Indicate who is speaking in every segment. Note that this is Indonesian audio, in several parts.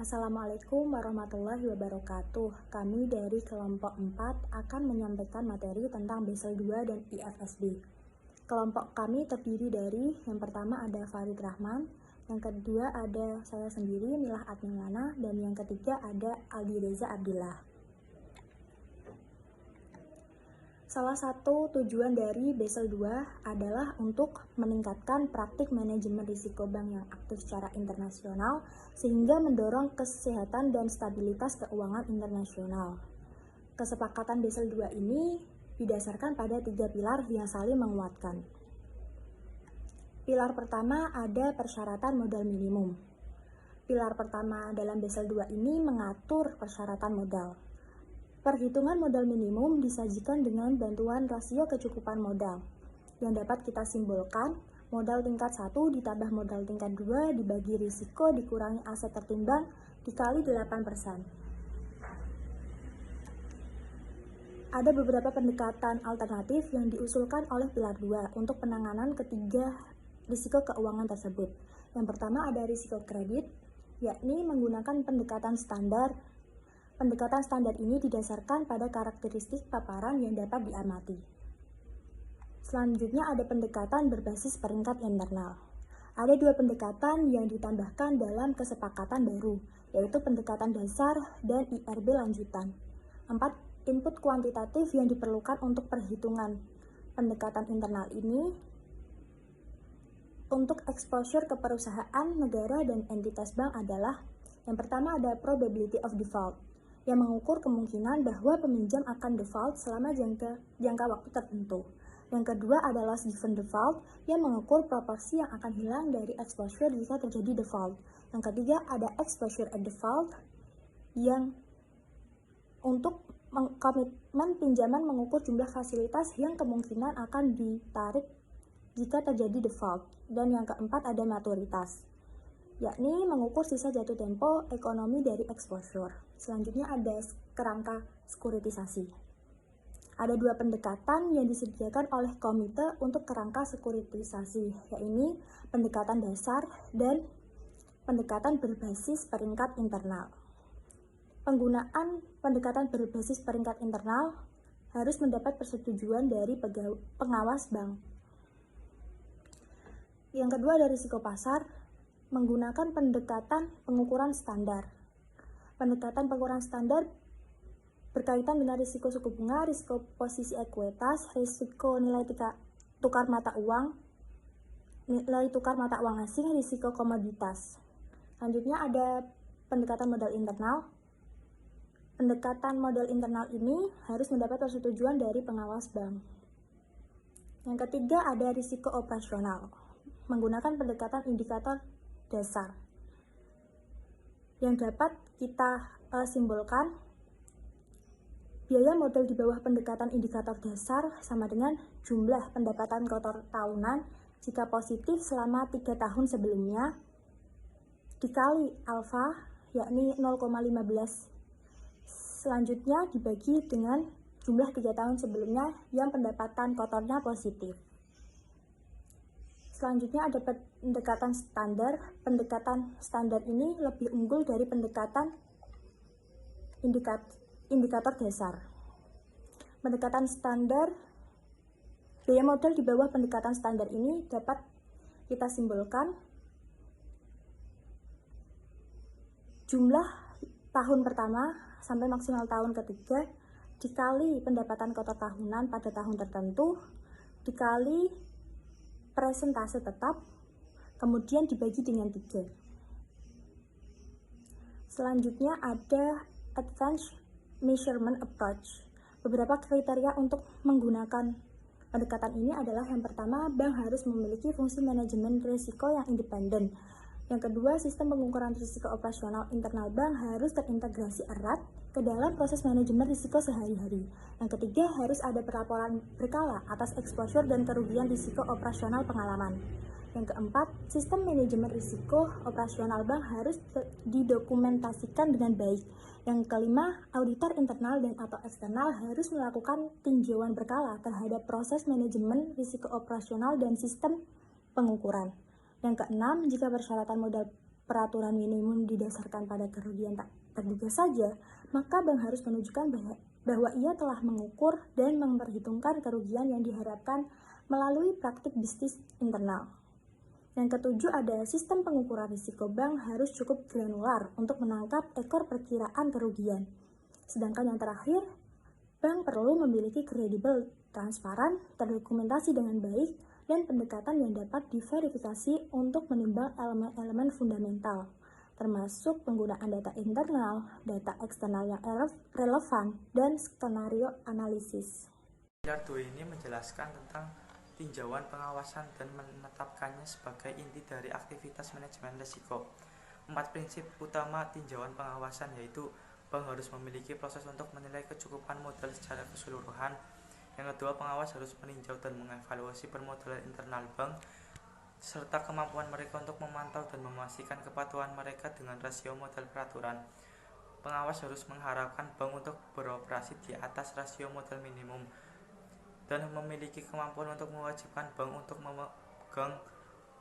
Speaker 1: Assalamualaikum warahmatullahi wabarakatuh. Kami dari kelompok 4 akan menyampaikan materi tentang Basel II dan IFSB. Kelompok kami terdiri dari yang pertama ada Farid Rahman, yang kedua ada saya sendiri, Milah Adnilana, dan yang ketiga ada Aldi Reza Abdillah. Salah satu tujuan dari Basel II adalah untuk meningkatkan praktik manajemen risiko bank yang aktif secara internasional sehingga mendorong kesehatan dan stabilitas keuangan internasional. Kesepakatan Basel II ini didasarkan pada 3 pilar yang saling menguatkan. Pilar pertama ada persyaratan modal minimum. Pilar pertama dalam Basel II ini mengatur persyaratan modal. Perhitungan modal minimum disajikan dengan bantuan rasio kecukupan modal yang dapat kita simbolkan modal tingkat 1 ditambah modal tingkat 2 dibagi risiko dikurangi aset tertimbang dikali 8%. Ada beberapa pendekatan alternatif yang diusulkan oleh pilar 2 untuk penanganan ketiga risiko keuangan tersebut. Yang pertama ada risiko kredit, yakni menggunakan pendekatan standar. Pendekatan standar ini didasarkan pada karakteristik paparan yang dapat diamati. Selanjutnya ada pendekatan berbasis peringkat internal. Ada 2 pendekatan yang ditambahkan dalam kesepakatan baru, yaitu pendekatan dasar dan IRB lanjutan. 4 input kuantitatif yang diperlukan untuk perhitungan pendekatan internal ini untuk exposure ke perusahaan, negara, dan entitas bank adalah yang pertama ada probability of default, yang mengukur kemungkinan bahwa peminjam akan default selama jangka waktu tertentu. Yang kedua adalah loss given default, yang mengukur proporsi yang akan hilang dari exposure jika terjadi default. Yang ketiga ada exposure at default, yang untuk komitmen pinjaman mengukur jumlah fasilitas yang kemungkinan akan ditarik jika terjadi default. Dan yang keempat ada maturitas, yakni mengukur sisa jatuh tempo ekonomi dari exposure. Selanjutnya ada kerangka sekuritisasi. Ada 2 pendekatan yang disediakan oleh komite untuk kerangka sekuritisasi, yaitu pendekatan dasar dan pendekatan berbasis peringkat internal. Penggunaan pendekatan berbasis peringkat internal harus mendapat persetujuan dari pengawas bank. Yang kedua ada risiko pasar, menggunakan pendekatan pengukuran standar. Pendekatan pengukuran standar berkaitan dengan risiko suku bunga, risiko posisi ekuitas, risiko nilai tukar mata uang asing, risiko komoditas. Selanjutnya ada pendekatan modal internal. Pendekatan modal internal ini harus mendapat persetujuan dari pengawas bank. Yang ketiga ada risiko operasional, menggunakan pendekatan indikator dasar yang dapat kita simbolkan biaya modal di bawah pendekatan indikator dasar sama dengan jumlah pendapatan kotor tahunan jika positif selama 3 tahun sebelumnya dikali alfa, yakni 0,15, selanjutnya dibagi dengan jumlah 3 tahun sebelumnya yang pendapatan kotornya positif. Selanjutnya ada pendekatan standar. Pendekatan standar ini lebih unggul dari pendekatan indikator dasar. Pendekatan standar, biaya modal di bawah pendekatan standar ini dapat kita simbolkan jumlah tahun pertama sampai maksimal tahun ketiga dikali pendapatan kotor tahunan pada tahun tertentu dikali presentase tetap, kemudian dibagi dengan 3. Selanjutnya ada Advanced Measurement Approach. Beberapa kriteria untuk menggunakan pendekatan ini adalah yang pertama, bank harus memiliki fungsi manajemen risiko yang independen. Yang kedua, sistem pengukuran risiko operasional internal bank harus terintegrasi erat ke dalam proses manajemen risiko sehari-hari. Yang ketiga, harus ada pelaporan berkala atas exposure dan kerugian risiko operasional pengalaman. Yang keempat, sistem manajemen risiko operasional bank harus didokumentasikan dengan baik. Yang kelima, auditor internal dan atau eksternal harus melakukan tinjauan berkala terhadap proses manajemen risiko operasional dan sistem pengukuran. Yang keenam, jika persyaratan modal peraturan minimum didasarkan pada kerugian tak terduga saja, maka bank harus menunjukkan bahwa ia telah mengukur dan memperhitungkan kerugian yang diharapkan melalui praktik bisnis internal. Yang ketujuh, ada sistem pengukuran risiko. Bank harus cukup granular untuk menangkap ekor perkiraan kerugian. Sedangkan yang terakhir, bank perlu memiliki kredibel, transparan, terdokumentasi dengan baik, dan pendekatan yang dapat diverifikasi untuk menimbang elemen-elemen fundamental, termasuk penggunaan data internal, data eksternal yang relevan, dan skenario analisis.
Speaker 2: Pilar 2 ini menjelaskan tentang tinjauan pengawasan dan menetapkannya sebagai inti dari aktivitas manajemen risiko. 4 prinsip utama tinjauan pengawasan yaitu bank harus memiliki proses untuk menilai kecukupan modal secara keseluruhan. Yang kedua, pengawas harus meninjau dan mengevaluasi permodalan internal bank serta kemampuan mereka untuk memantau dan memastikan kepatuhan mereka dengan rasio modal peraturan. Pengawas harus mengharapkan bank untuk beroperasi di atas rasio modal minimum dan memiliki kemampuan untuk mewajibkan bank untuk memegang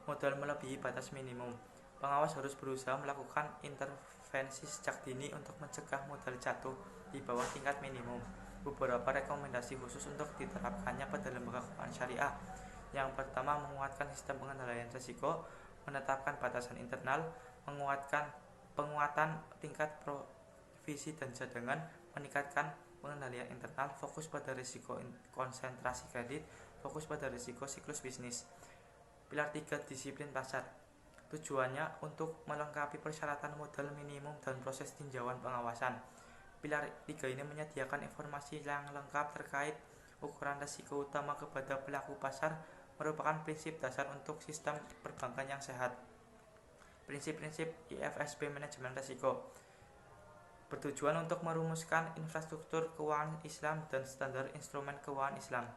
Speaker 2: modal melebihi batas minimum. Pengawas harus berusaha melakukan intervensi sejak dini untuk mencegah modal jatuh di bawah tingkat minimum. Beberapa rekomendasi khusus untuk diterapkannya pada lembaga keuangan syariah. Yang pertama, menguatkan sistem pengendalian risiko, menetapkan batasan internal, penguatan tingkat provisi dan cadangan, meningkatkan pengendalian internal, fokus pada risiko konsentrasi kredit, fokus pada risiko siklus bisnis. Pilar 3, disiplin pasar. Tujuannya untuk melengkapi persyaratan modal minimum dan proses tinjauan pengawasan. Pilar 3 ini menyediakan informasi yang lengkap terkait ukuran risiko utama kepada pelaku pasar, merupakan prinsip dasar untuk sistem perbankan yang sehat. Prinsip-prinsip IFSP manajemen risiko bertujuan untuk merumuskan infrastruktur keuangan Islam dan standar instrumen keuangan Islam.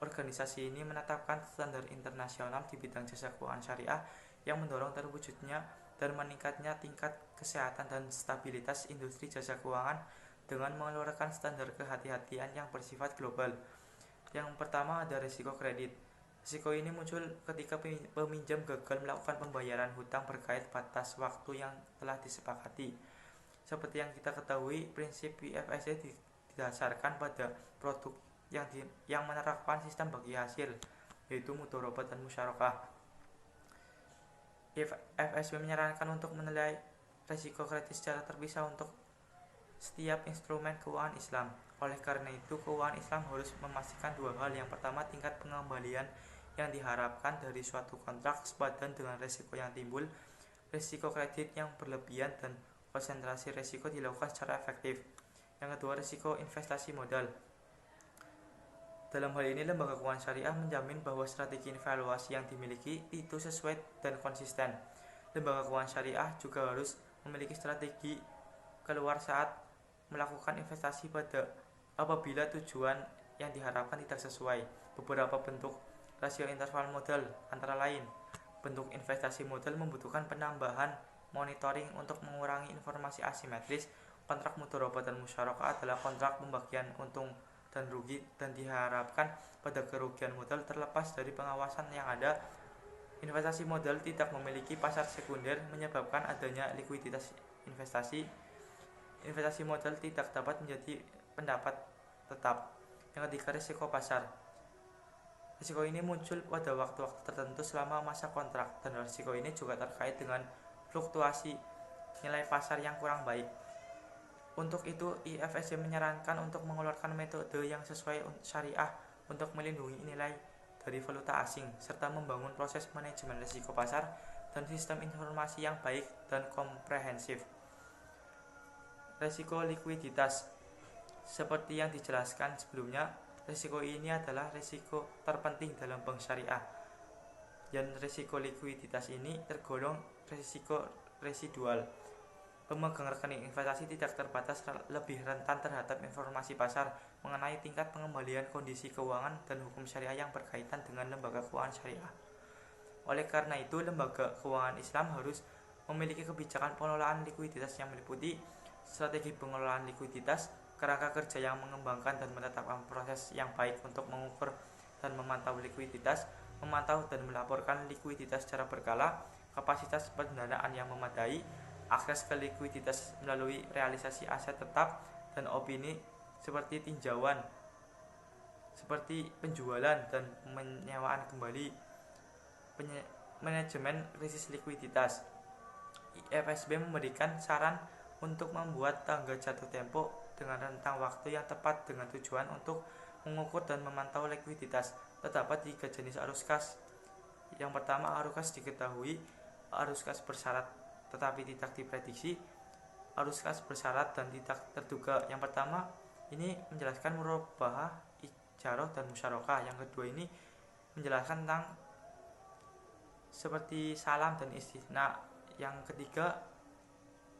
Speaker 2: Organisasi ini menetapkan standar internasional di bidang jasa keuangan syariah yang mendorong terwujudnya dan meningkatnya tingkat kesehatan dan stabilitas industri jasa keuangan dengan mengeluarkan standar kehati-hatian yang bersifat global. Yang pertama, ada risiko kredit. Risiko ini muncul ketika peminjam gagal melakukan pembayaran hutang berkait batas waktu yang telah disepakati. Seperti yang kita ketahui, prinsip IFSC didasarkan pada produk yang menerapkan sistem bagi hasil, yaitu mudharabah dan musyarakah. IFSC menyarankan untuk menilai risiko kredit secara terpisah untuk setiap instrumen keuangan Islam. Oleh karena itu, keuangan Islam harus memastikan dua hal. Yang pertama, tingkat pengembalian yang diharapkan dari suatu kontrak sepadan dengan risiko yang timbul. Risiko kredit yang berlebihan dan konsentrasi risiko dilakukan secara efektif. Yang kedua, risiko investasi modal. Dalam hal ini, lembaga keuangan syariah menjamin bahwa strategi evaluasi yang dimiliki itu sesuai dan konsisten. Lembaga keuangan syariah juga harus memiliki strategi keluar saat melakukan investasi apabila tujuan yang diharapkan tidak sesuai. Beberapa bentuk rasio interval modal antara lain, bentuk investasi modal membutuhkan penambahan monitoring untuk mengurangi informasi asimetris. Kontrak mudharabah dan musyarakah adalah kontrak pembagian untung dan rugi dan diharapkan pada kerugian modal terlepas dari pengawasan yang ada. Investasi modal tidak memiliki pasar sekunder menyebabkan adanya likuiditas investasi. Investasi modal tidak dapat menjadi pendapat tetap. Yang ketiga, risiko pasar. Risiko ini muncul pada waktu-waktu tertentu selama masa kontrak, dan risiko ini juga terkait dengan fluktuasi nilai pasar yang kurang baik. Untuk itu, IFSC menyarankan untuk mengeluarkan metode yang sesuai syariah untuk melindungi nilai dari valuta asing, serta membangun proses manajemen risiko pasar dan sistem informasi yang baik dan komprehensif. Risiko likuiditas. Seperti yang dijelaskan sebelumnya, risiko ini adalah risiko terpenting dalam bank syariah. Dan risiko likuiditas ini tergolong risiko residual. Pemegang rekening investasi tidak terbatas lebih rentan terhadap informasi pasar mengenai tingkat pengembalian kondisi keuangan dan hukum syariah yang berkaitan dengan lembaga keuangan syariah. Oleh karena itu, lembaga keuangan Islam harus memiliki kebijakan pengelolaan likuiditas yang meliputi strategi pengelolaan likuiditas, kerangka kerja yang mengembangkan dan menetapkan proses yang baik untuk mengukur dan memantau likuiditas, memantau dan melaporkan likuiditas secara berkala, kapasitas pendanaan yang memadai, akses ke likuiditas melalui realisasi aset tetap, dan opini seperti tinjauan, seperti penjualan dan penyewaan kembali. Manajemen krisis likuiditas. FSB memberikan saran untuk membuat tangga jatuh tempo dengan rentang waktu yang tepat dengan tujuan untuk mengukur dan memantau likuiditas. Terdapat 3 jenis arus kas. Yang pertama, arus kas diketahui, arus kas bersyarat tetapi tidak diprediksi, arus kas bersyarat dan tidak terduga. Yang pertama ini menjelaskan murabahah, ijarah, dan musyarakah. Yang kedua ini menjelaskan tentang seperti salam dan istisna. Yang ketiga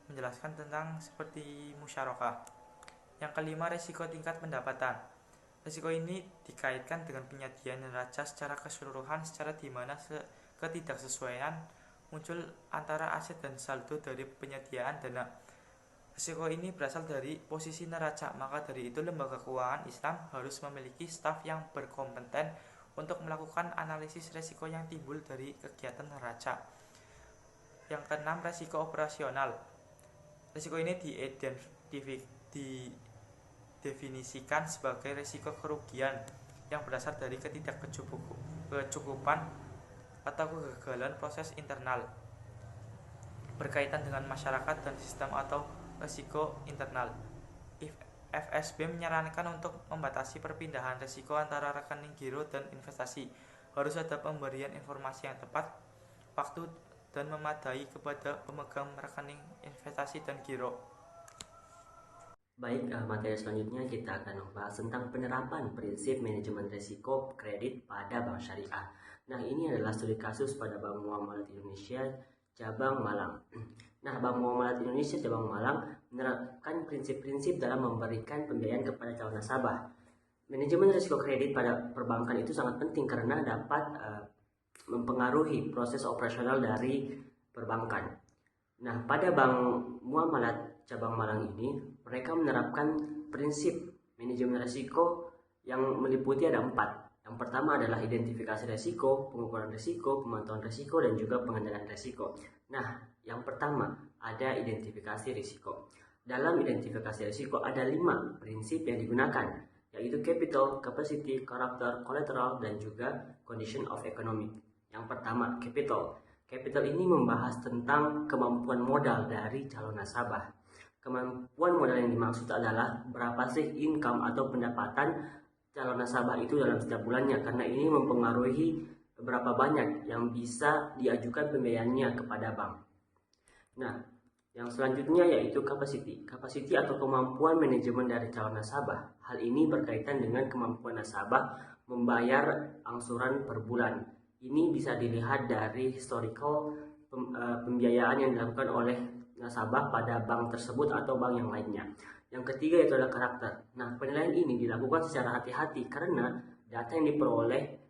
Speaker 2: menjelaskan tentang seperti musyarakah. Yang kelima, resiko tingkat pendapatan. Resiko ini dikaitkan dengan penyediaan neraca secara keseluruhan, secara di mana ketidaksesuaian muncul antara aset dan saldo dari penyediaan dana. Resiko ini berasal dari posisi neraca, maka dari itu lembaga keuangan Islam harus memiliki staf yang berkompeten untuk melakukan analisis resiko yang timbul dari kegiatan neraca. Yang keenam, resiko operasional. Resiko ini didefinisikan sebagai resiko kerugian yang berasal dari ketidakcukupan atau kegagalan proses internal berkaitan dengan masyarakat dan sistem atau resiko internal. FSB menyarankan untuk membatasi perpindahan resiko antara rekening giro dan investasi. Harus ada pemberian informasi yang tepat, waktu, dan memadai kepada pemegang rekening investasi dan giro.
Speaker 3: Baik, materi selanjutnya kita akan membahas tentang penerapan prinsip manajemen risiko kredit pada bank syariah. Nah, ini adalah studi kasus pada Bank Muamalat Indonesia Cabang Malang. Nah, Bank Muamalat Indonesia Cabang Malang menerapkan prinsip-prinsip dalam memberikan pembiayaan kepada calon nasabah. Manajemen risiko kredit pada perbankan itu sangat penting karena dapat mempengaruhi proses operasional dari perbankan. Nah, pada Bank Muamalat Cabang Malang ini, mereka menerapkan prinsip manajemen risiko yang meliputi ada 4. Yang pertama adalah identifikasi risiko, pengukuran risiko, pemantauan risiko, dan juga pengendalian risiko. Nah, yang pertama ada identifikasi risiko. Dalam identifikasi risiko ada 5 prinsip yang digunakan, yaitu capital, capacity, karakter, collateral, dan juga condition of economic. Yang pertama, capital. Capital ini membahas tentang kemampuan modal dari calon nasabah. Kemampuan modal yang dimaksud adalah berapa sih income atau pendapatan calon nasabah itu dalam setiap bulannya, karena ini mempengaruhi berapa banyak yang bisa diajukan pembiayaannya kepada bank. Nah, yang selanjutnya yaitu capacity. Capacity atau kemampuan manajemen dari calon nasabah. Hal ini berkaitan dengan kemampuan nasabah membayar angsuran per bulan. Ini bisa dilihat dari historical pembiayaan yang dilakukan oleh nasabah pada bank tersebut atau bank yang lainnya. Yang ketiga yaitu adalah karakter. Nah, penilaian ini dilakukan secara hati-hati karena data yang diperoleh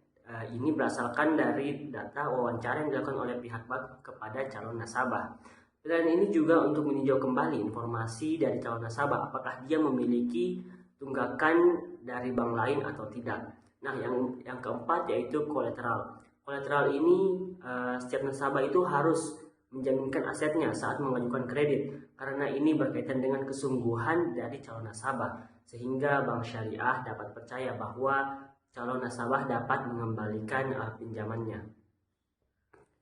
Speaker 3: ini berasalkan dari data wawancara yang dilakukan oleh pihak bank kepada calon nasabah. Penilaian ini juga untuk meninjau kembali informasi dari calon nasabah apakah dia memiliki tunggakan dari bank lain atau tidak. Nah, yang keempat yaitu kolateral. Kolateral ini setiap nasabah itu harus menjaminkan asetnya saat mengajukan kredit karena ini berkaitan dengan kesungguhan dari calon nasabah sehingga bank syariah dapat percaya bahwa calon nasabah dapat mengembalikan pinjamannya.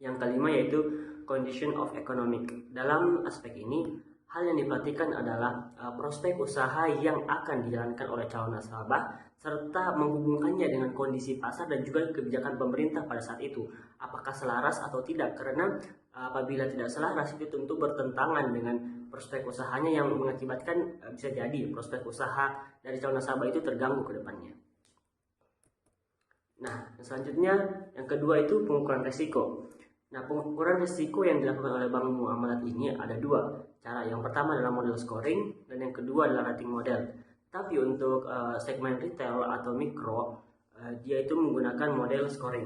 Speaker 3: Yang kelima yaitu condition of economic. Dalam aspek ini hal yang diperhatikan adalah prospek usaha yang akan dijalankan oleh calon nasabah serta menghubungkannya dengan kondisi pasar dan juga kebijakan pemerintah pada saat itu. Apakah selaras atau tidak? Karena apabila tidak selaras itu tentu bertentangan dengan prospek usahanya yang mengakibatkan bisa jadi prospek usaha dari calon nasabah itu terganggu ke depannya. Nah, selanjutnya yang kedua itu pengukuran risiko. Nah, pengukuran risiko yang dilakukan oleh Bank Muamalat ini ada 2 cara. Yang pertama adalah model scoring dan yang kedua adalah rating model. Tapi untuk segmen retail atau mikro, dia itu menggunakan model scoring.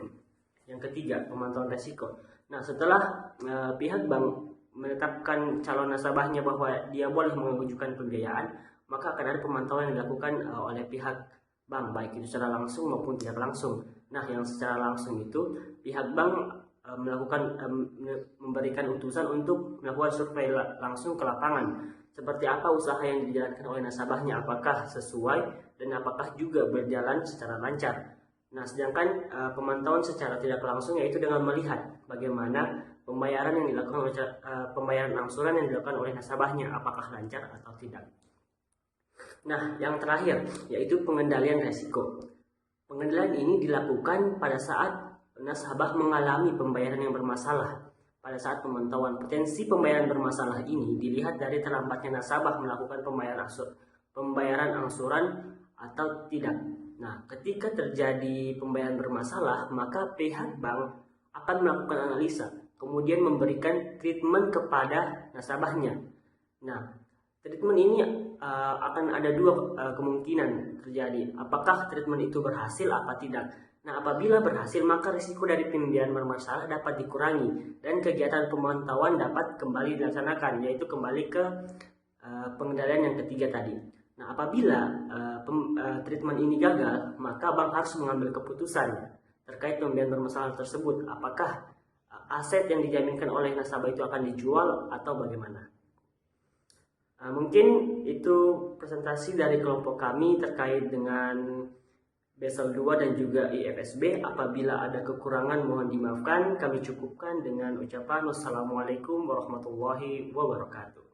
Speaker 3: Yang ketiga, pemantauan risiko. Nah, setelah pihak bank menetapkan calon nasabahnya bahwa dia boleh mengajukan pembiayaan, maka akan ada pemantauan yang dilakukan oleh pihak bank, baik itu secara langsung maupun tidak langsung. Nah, yang secara langsung itu pihak bank memberikan utusan untuk melakukan survei langsung ke lapangan. Seperti apa usaha yang dijalankan oleh nasabahnya, apakah sesuai dan apakah juga berjalan secara lancar. Nah, sedangkan pemantauan secara tidak langsung yaitu dengan melihat bagaimana pembayaran yang dilakukan oleh pembayaran angsuran yang dilakukan oleh nasabahnya, apakah lancar atau tidak. Nah, yang terakhir yaitu pengendalian resiko. Pengendalian ini dilakukan pada saat nasabah mengalami pembayaran yang bermasalah. Pada saat pemantauan potensi pembayaran bermasalah ini dilihat dari terlambatnya nasabah melakukan pembayaran angsuran atau tidak. Nah, ketika terjadi pembayaran bermasalah, maka pihak bank akan melakukan analisa, kemudian memberikan treatment kepada nasabahnya. Nah, treatment ini akan ada dua kemungkinan terjadi. Apakah treatment itu berhasil apa tidak? Nah, apabila berhasil, maka risiko dari pembayaran bermasalah dapat dikurangi dan kegiatan pemantauan dapat kembali dilaksanakan, yaitu kembali ke pengendalian yang ketiga tadi. Nah, apabila treatment ini gagal, maka bank harus mengambil keputusan terkait pembayaran bermasalah tersebut. Apakah aset yang dijaminkan oleh nasabah itu akan dijual atau bagaimana? Mungkin itu presentasi dari kelompok kami terkait dengan Basel 2 dan juga IFSB. Apabila ada kekurangan mohon dimaafkan. Kami cukupkan dengan ucapan wassalamualaikum warahmatullahi wabarakatuh.